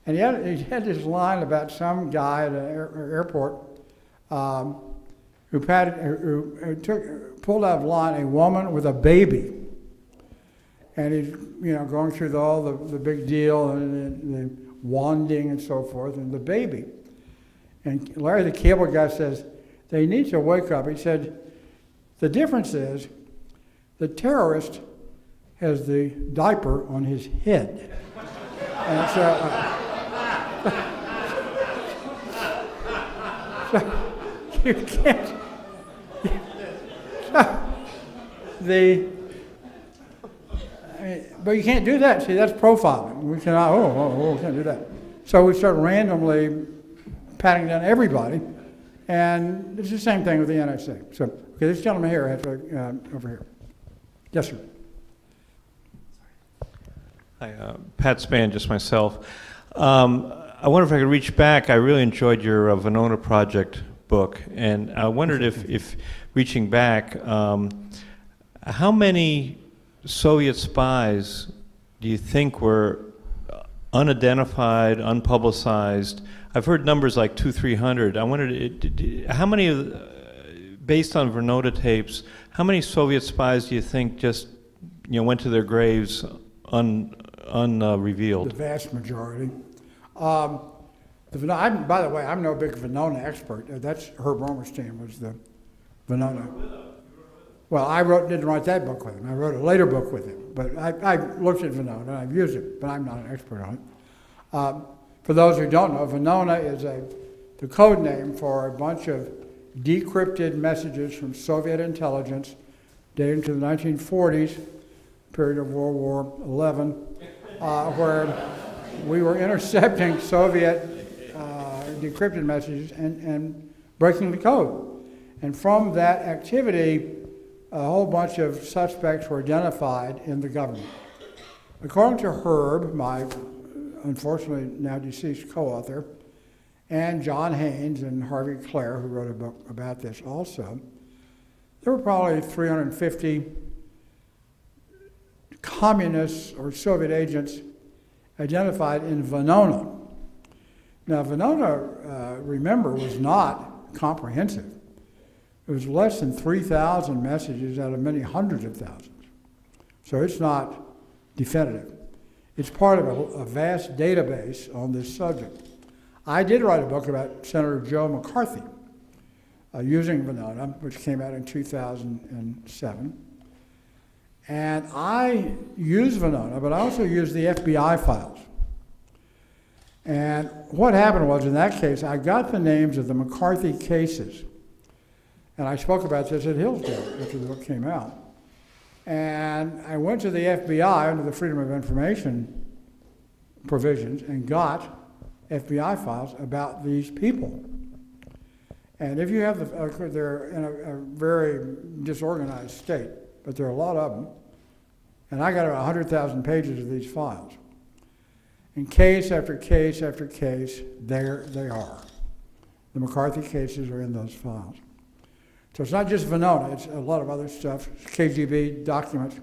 And he had this line about some guy at an airport who pulled out of line a woman with a baby. and he's going through all the big deal and the wanding and so forth, and the baby. And Larry the Cable Guy says, they need to wake up. He said, the difference is the terrorist has the diaper on his head. And so you can't, but you can't do that. See, that's profiling. We cannot, we can't do that. So we start randomly patting down everybody, and it's the same thing with the NSA. So, okay, this gentleman here, over here. Yes, sir. Hi, Pat Span, just myself. I wonder if I could reach back. I really enjoyed your Venona Project book, and I wondered if reaching back, how many Soviet spies do you think were unidentified, unpublicized? I've heard numbers like 200-300. I wondered, how many, based on Venona tapes, how many Soviet spies do you think just went to their graves unrevealed? The vast majority. By the way, I'm no big Venona expert. That's Herb Romerstein was the Venona. Well, I didn't write that book with him. I wrote a later book with him. But I looked at Venona, and I've used it, but I'm not an expert on it. For those who don't know, Venona is the code name for a bunch of decrypted messages from Soviet intelligence dating to the 1940s, period of World War XI, where we were intercepting Soviet decrypted messages and breaking the code. And from that activity, a whole bunch of suspects were identified in the government. According to Herb, my unfortunately now deceased co-author, and John Haynes and Harvey Clare, who wrote a book about this also, there were probably 350 communists or Soviet agents identified in Venona. Now, Venona, remember, was not comprehensive. It was less than 3,000 messages out of many hundreds of thousands. So it's not definitive. It's part of a vast database on this subject. I did write a book about Senator Joe McCarthy using Venona, which came out in 2007. And I used Venona, but I also used the FBI files. And what happened was, in that case, I got the names of the McCarthy cases. And I spoke about this at Hillsdale after the book came out. And I went to the FBI under the Freedom of Information provisions and got FBI files about these people. And if you have they're in a very disorganized state, but there are a lot of them. And I got about 100,000 pages of these files. And case after case after case, there they are. The McCarthy cases are in those files. So it's not just Venona, it's a lot of other stuff, KGB documents.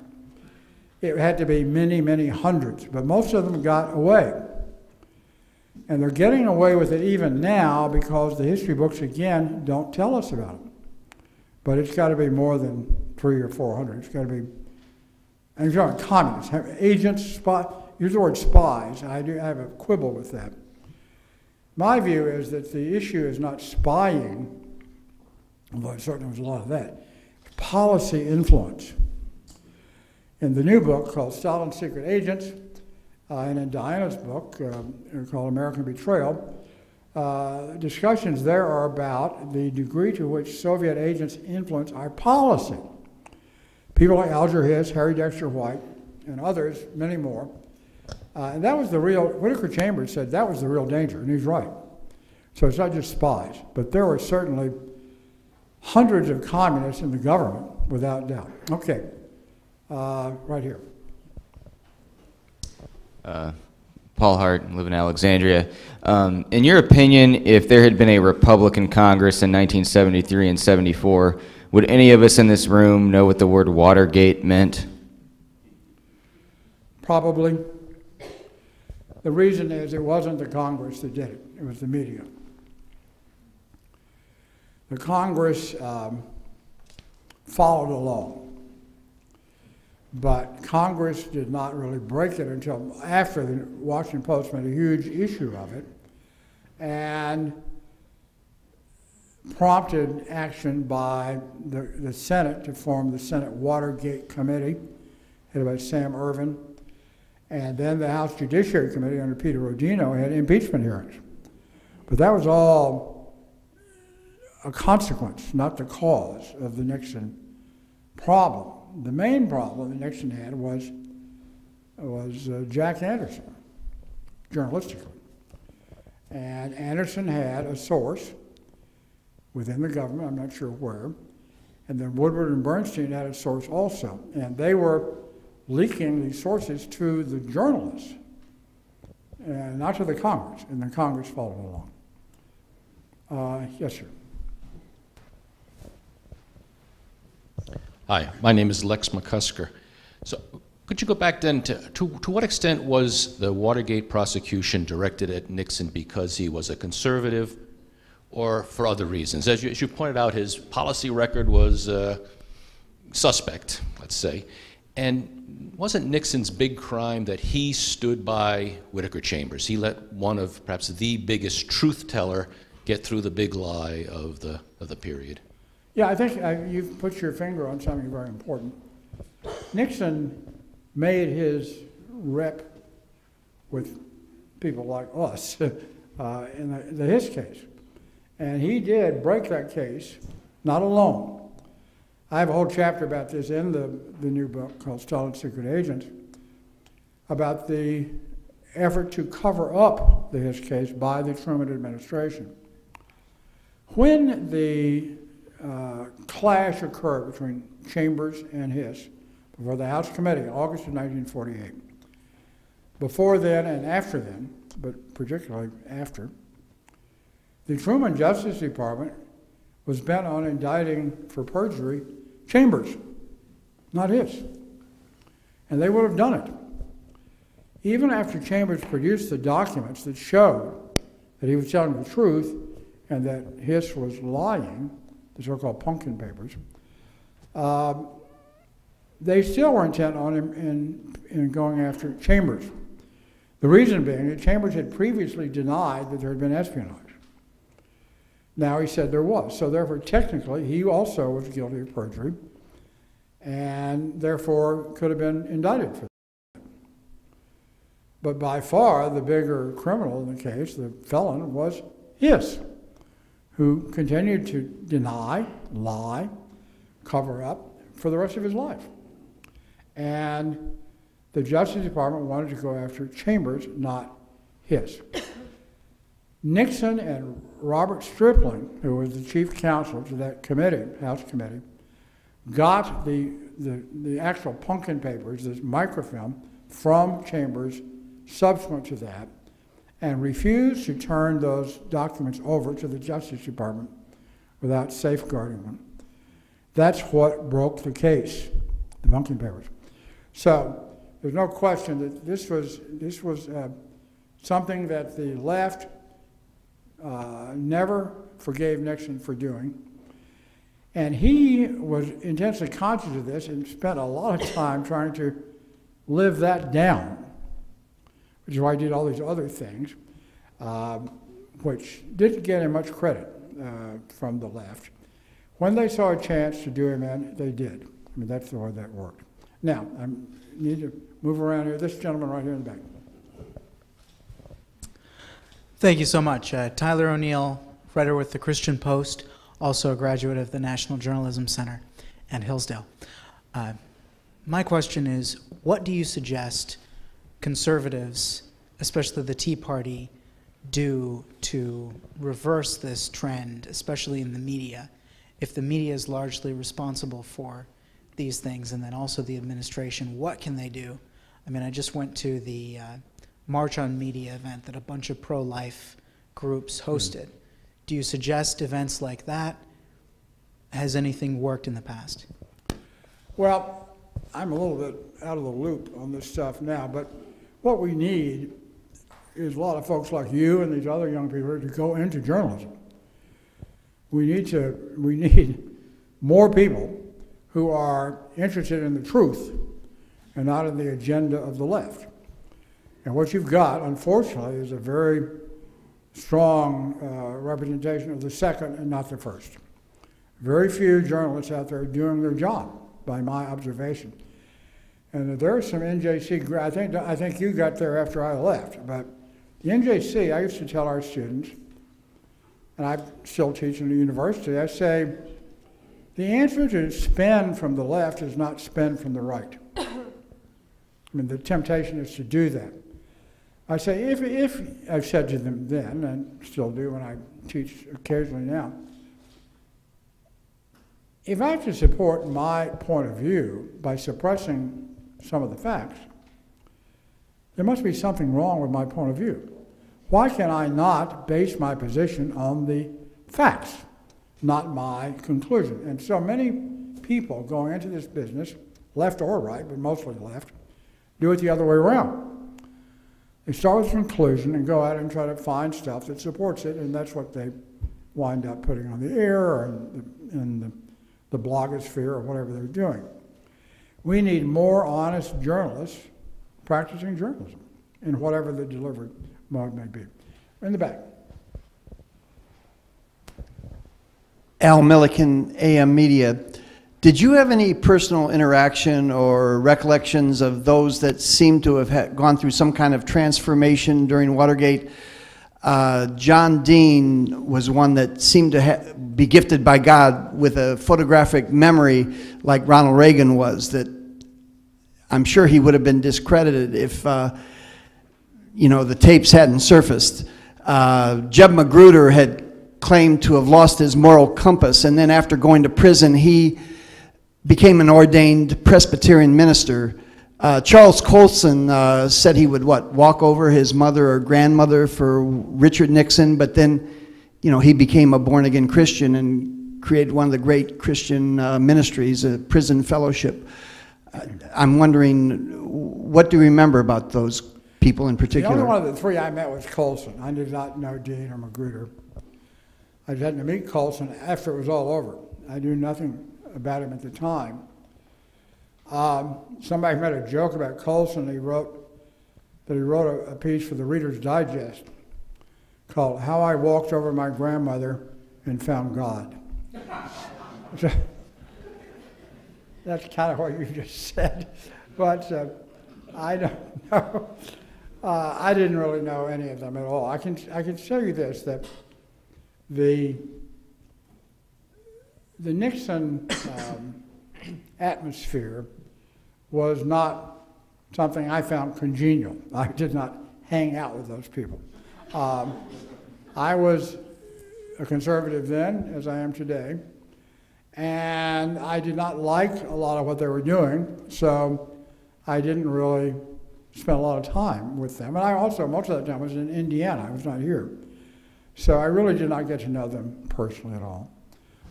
It had to be many, many hundreds, but most of them got away. And they're getting away with it even now because the history books, again, don't tell us about it. But it's got to be more than 300 or 400. It's got to be, and you're talking communists, agents, use the word spies. I have a quibble with that. My view is that the issue is not spying, although certainly was a lot of that, policy influence. In the new book called Stalin's Secret Agents, and in Diana's book called American Betrayal, discussions there are about the degree to which Soviet agents influence our policy. People like Alger Hiss, Harry Dexter White, and others, many more. And that was the real, Whittaker Chambers said that was the real danger, and he's right. So it's not just spies, but there were certainly hundreds of communists in the government, without doubt. Okay, right here. Paul Hart, live in Alexandria. In your opinion, if there had been a Republican Congress in 1973 and 74, would any of us in this room know what the word Watergate meant? Probably. The reason is it wasn't the Congress that did it. It was the media. The Congress followed along. But Congress did not really break it until after the Washington Post made a huge issue of it and prompted action by the Senate to form the Senate Watergate Committee, headed by Sam Ervin. And then the House Judiciary Committee under Peter Rodino had impeachment hearings. But that was all a consequence, not the cause of the Nixon problem. The main problem that Nixon had was Jack Anderson, journalistically. And Anderson had a source within the government, I'm not sure where, and then Woodward and Bernstein had a source also. And they were leaking these sources to the journalists, and not to the Congress, and the Congress followed along. Yes, sir. Hi, my name is Lex McCusker. So could you go back then to what extent was the Watergate prosecution directed at Nixon because he was a conservative or for other reasons? As you pointed out, his policy record was suspect, let's say. And wasn't Nixon's big crime that he stood by Whittaker Chambers? He let one of perhaps the biggest truth teller get through the big lie of the period. Yeah, I think you've put your finger on something very important. Nixon made his rep with people like us in the Hiss case. And he did break that case, not alone. I have a whole chapter about this in the new book called Stalin Secret Agents, about the effort to cover up the Hiss case by the Truman administration. When the clash occurred between Chambers and Hiss before the House Committee in August of 1948. Before then and after then, but particularly after, the Truman Justice Department was bent on indicting for perjury Chambers, not Hiss. And they would have done it. Even after Chambers produced the documents that showed that he was telling the truth and that Hiss was lying, the so-called pumpkin papers, they still were intent on him in going after Chambers. The reason being that Chambers had previously denied that there had been espionage. Now he said there was. So therefore, technically, he also was guilty of perjury and therefore could have been indicted for that. But by far, the bigger criminal in the case, the felon, was Hiss, who continued to deny, lie, cover up for the rest of his life. And the Justice Department wanted to go after Chambers, not Hiss. Nixon and Robert Stripling, who was the chief counsel to that committee, House Committee, got the actual pumpkin papers, this microfilm, from Chambers subsequent to that, and refused to turn those documents over to the Justice Department without safeguarding them. That's what broke the case, the pumpkin papers. So there's no question that this was something that the left never forgave Nixon for doing. And he was intensely conscious of this and spent a lot of time trying to live that down, which is why he did all these other things, which didn't get him much credit from the left. When they saw a chance to do him in, they did. I mean, that's the way that worked. Now, I need to move around here. This gentleman right here in the back. Thank you so much. Tyler O'Neill, writer with the Christian Post, also a graduate of the National Journalism Center and Hillsdale. My question is, what do you suggest conservatives, especially the Tea Party, do to reverse this trend, especially in the media? If the media is largely responsible for these things, and then also the administration, what can they do? I mean, I just went to the March on Media event that a bunch of pro-life groups hosted. Do you suggest events like that? Has anything worked in the past? Well, I'm a little bit out of the loop on this stuff now, but what we need is a lot of folks like you and these other young people to go into journalism. We need more people who are interested in the truth and not in the agenda of the left. And what you've got, unfortunately, is a very strong representation of the second and not the first. Very few journalists out there doing their job, by my observation. And there are some NJC, I think you got there after I left, but the NJC, I used to tell our students, and I still teach in the university, I say, the answer to spin from the left is not spin from the right. I mean, the temptation is to do that. I say, if I've said to them then, and still do when I teach occasionally now, if I have to support my point of view by suppressing some of the facts, there must be something wrong with my point of view. Why can I not base my position on the facts, not my conclusion? And so many people going into this business, left or right, but mostly left, do it the other way around. They start with a conclusion and go out and try to find stuff that supports it, and that's what they wind up putting on the air or in the blogosphere or whatever they're doing. We need more honest journalists practicing journalism in whatever the delivery mode may be. In the back. Al Milliken, AM Media. Did you have any personal interaction or recollections of those that seem to have gone through some kind of transformation during Watergate? John Dean was one that seemed to be gifted by God with a photographic memory like Ronald Reagan was, that I'm sure he would have been discredited if you know, the tapes hadn't surfaced. Jeb Magruder had claimed to have lost his moral compass, and then after going to prison, he became an ordained Presbyterian minister. Charles Colson said he would, walk over his mother or grandmother for Richard Nixon, but then, you know, he became a born-again Christian and created one of the great Christian ministries, a prison fellowship. I'm wondering, what do you remember about those people in particular? The only one of the three I met was Colson. I did not know Dean or Magruder. I had to meet Colson after it was all over. I knew nothing about him at the time. Somebody made a joke about Colson. He wrote a piece for the Reader's Digest called "How I Walked Over My Grandmother and Found God." So, that's kind of what you just said, but I don't know. I didn't really know any of them at all. I can tell you this, that the Nixon atmosphere was not something I found congenial. I did not hang out with those people. I was a conservative then, as I am today, and I did not like a lot of what they were doing, so I didn't really spend a lot of time with them. And I also, most of that time, was in Indiana. I was not here. So I really did not get to know them personally at all.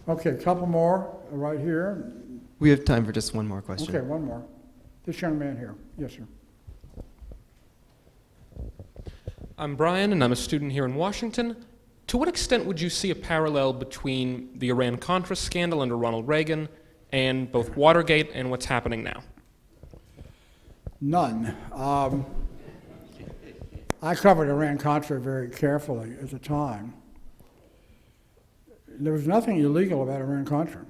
Okay, a couple more right here. We have time for just one more question. Okay, one more. This young man here. Yes, sir. I'm Brian, and I'm a student here in Washington. To what extent would you see a parallel between the Iran-Contra scandal under Ronald Reagan and both Watergate and what's happening now? None. I covered Iran-Contra very carefully at the time. There was nothing illegal about Iran-Contra.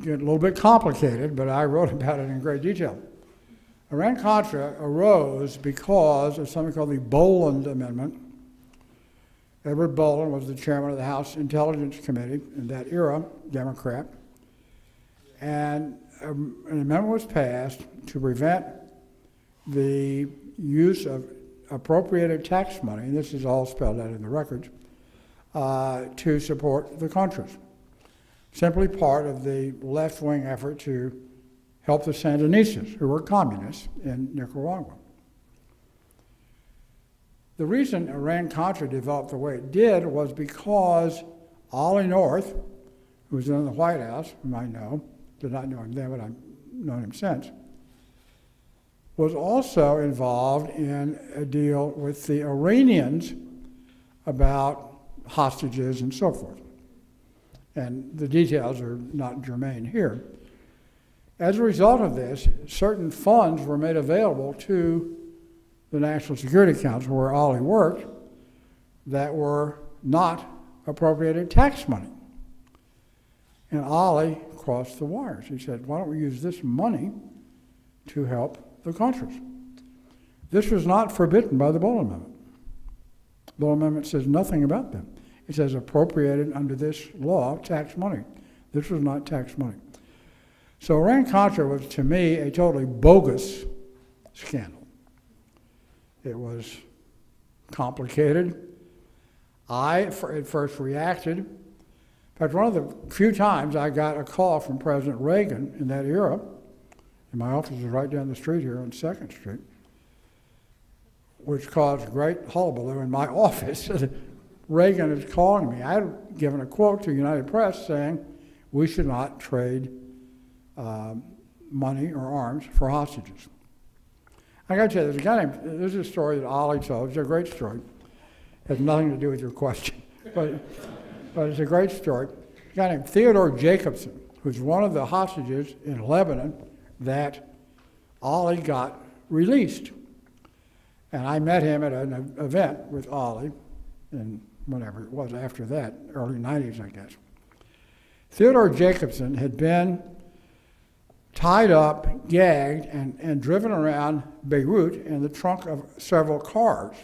Get a little bit complicated, but I wrote about it in great detail. Iran-Contra arose because of something called the Boland Amendment. Edward Boland was the chairman of the House Intelligence Committee in that era, Democrat. And an amendment was passed to prevent the use of appropriated tax money, and this is all spelled out in the records, to support the Contras. Simply part of the left-wing effort to help the Sandinistas, who were communists in Nicaragua. The reason Iran-Contra developed the way it did was because Ollie North, who was in the White House, whom I know, did not know him then, but I've known him since, was also involved in a deal with the Iranians about hostages and so forth. And the details are not germane here. As a result of this, certain funds were made available to the National Security Council, where Ollie worked, that were not appropriated tax money. And Ollie crossed the wires. He said, why don't we use this money to help the Contras? This was not forbidden by the Bolin Amendment. The Bolin Amendment says nothing about them. It says appropriated under this law tax money. This was not tax money. So Iran-Contra was, to me, a totally bogus scandal. It was complicated. I at first reacted. In fact, one of the few times I got a call from President Reagan in that era, and my office is right down the street here on 2nd Street, which caused great hullabaloo in my office. Reagan is calling me. I had given a quote to United Press saying we should not trade money or arms for hostages. I got to tell you, there's a guy named, this is a story that Ollie told. It's a great story. It has nothing to do with your question, but it's a great story. A guy named Theodore Jacobson, who's one of the hostages in Lebanon that Ollie got released. And I met him at an event with Ollie in whatever it was after that, early 90s, I guess. Theodore Jacobson had been tied up, gagged, and driven around Beirut in the trunk of several cars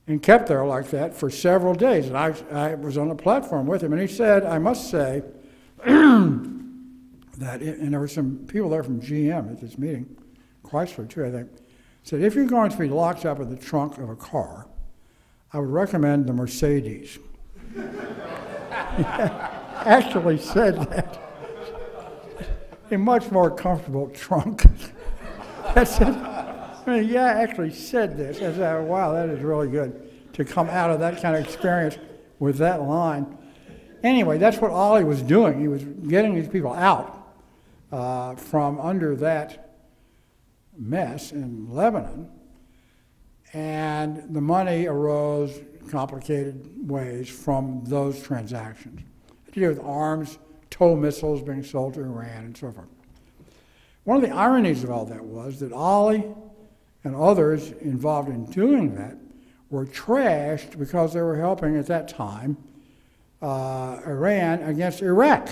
and kept there like that for several days. And I was on the platform with him, and he said, I must say, that, and there were some people there from GM at this meeting, Chrysler too, I think, said, if you're going to be locked up in the trunk of a car, I would recommend the Mercedes. He actually said that. A much more comfortable trunk. That's it. I mean, yeah, I actually said this. I said, wow, that is really good to come out of that kind of experience with that line. Anyway, that's what Ollie was doing. He was getting these people out from under that mess in Lebanon, and the money arose complicated ways from those transactions. It had to do with arms, tow missiles being sold to Iran, and so forth. One of the ironies of all that was that Ollie and others involved in doing that were trashed because they were helping at that time Iran against Iraq.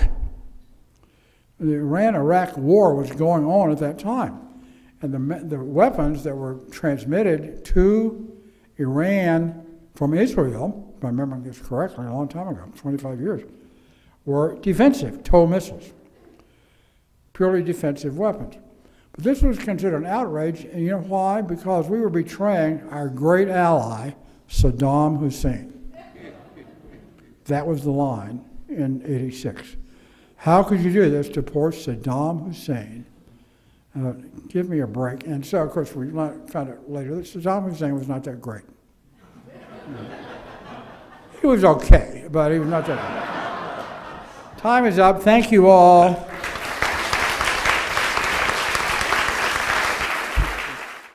The Iran-Iraq war was going on at that time. And the weapons that were transmitted to Iran from Israel, if I'm remembering this correctly, a long time ago, 25 years, were defensive tow missiles, purely defensive weapons. But this was considered an outrage, and you know why? Because we were betraying our great ally, Saddam Hussein. That was the line in '86. How could you do this to poor Saddam Hussein? Give me a break. And so, of course, we found out later that Saddam Hussein was not that great. He was okay, but he was not that great. Time is up. Thank you all.